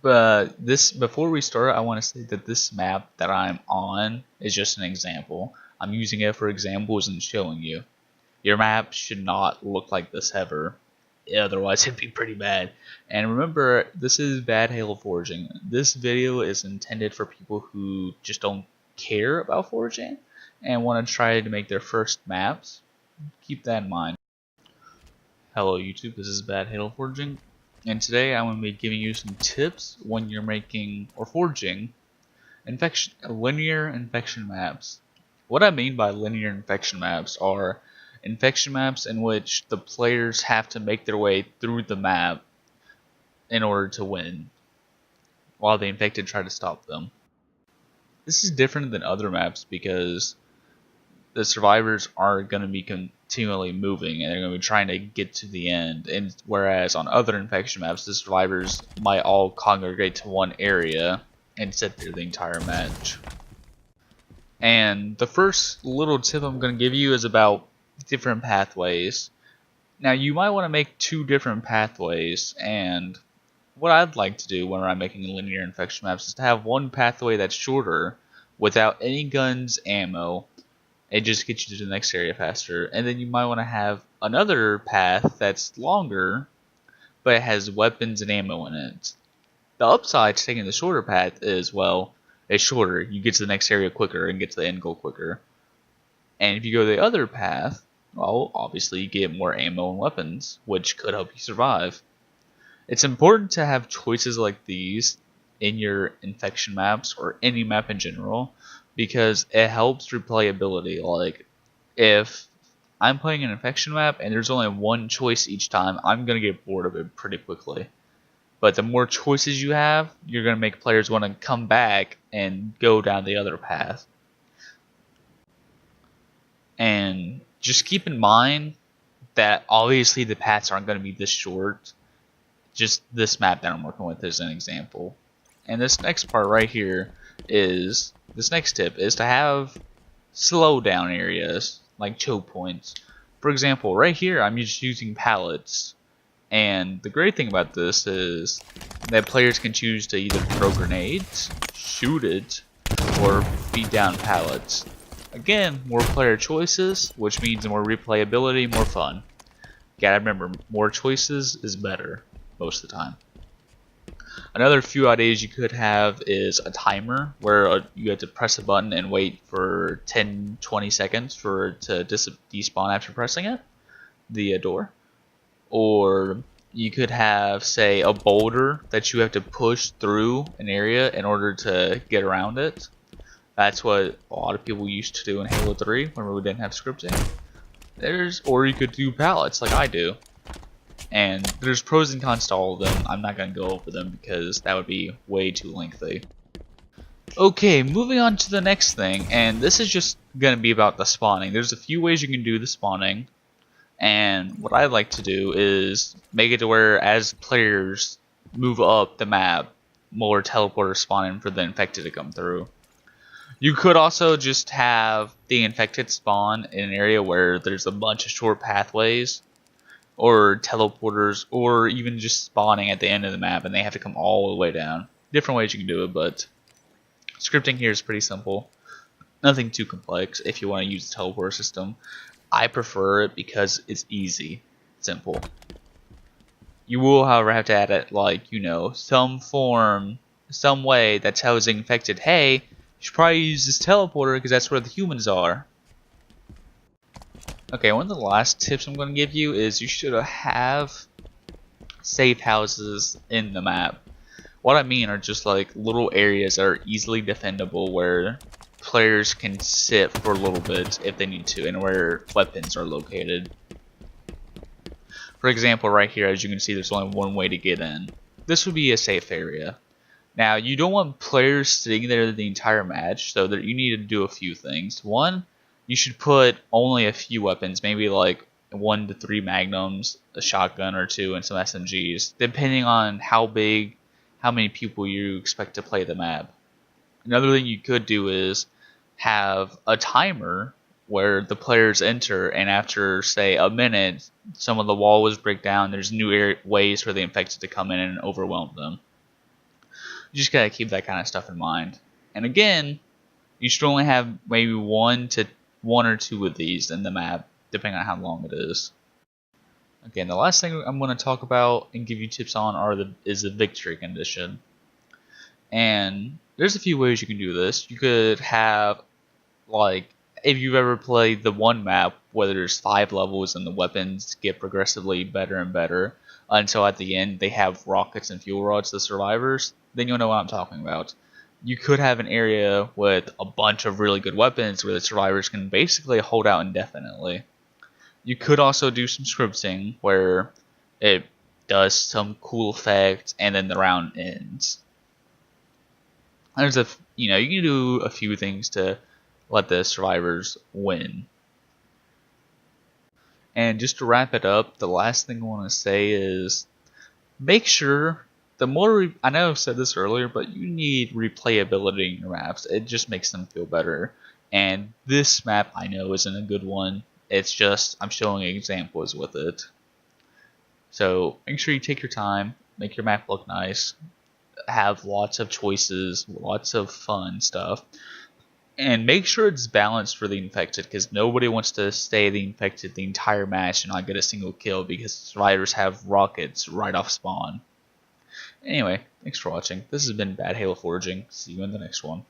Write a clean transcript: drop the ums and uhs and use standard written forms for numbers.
But this before we start, I want to say that this map that I'm on is just an example. I'm using it for examples and showing you. Your map should not look like this ever. Otherwise, it'd be pretty bad. And remember, this is Bad Halo Forging. This video is intended for people who just don't care about forging and want to try to make their first maps. Keep that in mind. Hello YouTube, this is Bad Halo Forging, and today I'm going to be giving you some tips when you're making or forging linear infection maps. What I mean by linear infection maps are infection maps in which the players have to make their way through the map in order to win, while the infected try to stop them. This is different than other maps because the survivors are going to be continually moving and they're going to be trying to get to the end. And whereas on other infection maps, the survivors might all congregate to one area and sit there the entire match. And the first little tip I'm going to give you is about different pathways. Now you might want to make two different pathways, and what I'd like to do when I'm making linear infection maps is to have one pathway that's shorter without any guns, ammo. It just gets you to the next area faster. And then you might want to have another path that's longer, but it has weapons and ammo in it. The upside to taking the shorter path is, well, it's shorter. You get to the next area quicker and get to the end goal quicker. And if you go the other path, well, obviously you get more ammo and weapons, which could help you survive. It's important to have choices like these in your infection maps or any map in general, because it helps replayability. Like, if I'm playing an infection map and there's only one choice each time, I'm going to get bored of it pretty quickly. But the more choices you have, you're going to make players want to come back and go down the other path. And just keep in mind that obviously the paths aren't going to be this short. Just this map that I'm working with is an example. And this next part right here is, this next tip is to have slow down areas like choke points. For example, right here I'm just using pallets, and the great thing about this is that players can choose to either throw grenades, shoot it, or beat down pallets. Again, more player choices, which means more replayability, more fun. You gotta remember, more choices is better most of the time. Another few ideas you could have is a timer where you have to press a button and wait for 10-20 seconds for it to despawn after pressing it, the door. Or you could have, say, a boulder that you have to push through an area in order to get around it. That's what a lot of people used to do in Halo 3 when we didn't have scripting. Or you could do pallets like I do. And there's pros and cons to all of them. I'm not going to go over them because that would be way too lengthy. Okay, moving on to the next thing, and this is just going to be about the spawning. There's a few ways you can do the spawning, and what I like to do is make it to where as players move up the map, more teleporters spawn in for the infected to come through. You could also just have the infected spawn in an area where there's a bunch of short pathways, or teleporters, or even just spawning at the end of the map and they have to come all the way down. Different ways you can do it, but scripting here is pretty simple. Nothing too complex if you want to use the teleporter system. I prefer it because it's easy, simple. You will, however, have to add it, like, you know, some form, some way that tells the infected, hey, you should probably use this teleporter because that's where the humans are. Okay, one of the last tips I'm going to give you is you should have safe houses in the map. What I mean are just like little areas that are easily defendable where players can sit for a little bit if they need to, and where weapons are located. For example, right here, as you can see, there's only one way to get in. This would be a safe area. Now, you don't want players sitting there the entire match, so that you need to do a few things. One, you should put only a few weapons, maybe like 1 to 3 magnums, a shotgun or 2, and some SMGs, depending on how many people you expect to play the map. Another thing you could do is have a timer where the players enter, and after, say, a minute, some of the walls break down, there's new ways for the infected to come in and overwhelm them. You just gotta keep that kind of stuff in mind. And again, you should only have maybe one or two of these in the map, depending on how long it is. Again, the last thing I'm going to talk about and give you tips on is the victory condition. And there's a few ways you can do this. You could have, like, if you've ever played the one map where there's 5 levels and the weapons get progressively better and better until at the end they have rockets and fuel rods, the survivors, then you'll know what I'm talking about. You could have an area with a bunch of really good weapons where the survivors can basically hold out indefinitely. You could also do some scripting where it does some cool effect and then the round ends. There's you can do a few things to let the survivors win. And just to wrap it up, the last thing I want to say is make sure I know I've said this earlier, but you need replayability in your maps. It just makes them feel better. And this map I know isn't a good one. It's just I'm showing examples with it. So make sure you take your time, make your map look nice, have lots of choices, lots of fun stuff. And make sure it's balanced for the infected, because nobody wants to stay the infected the entire match and not get a single kill because survivors have rockets right off spawn. Anyway, thanks for watching. This has been Bad Halo Foraging. See you in the next one.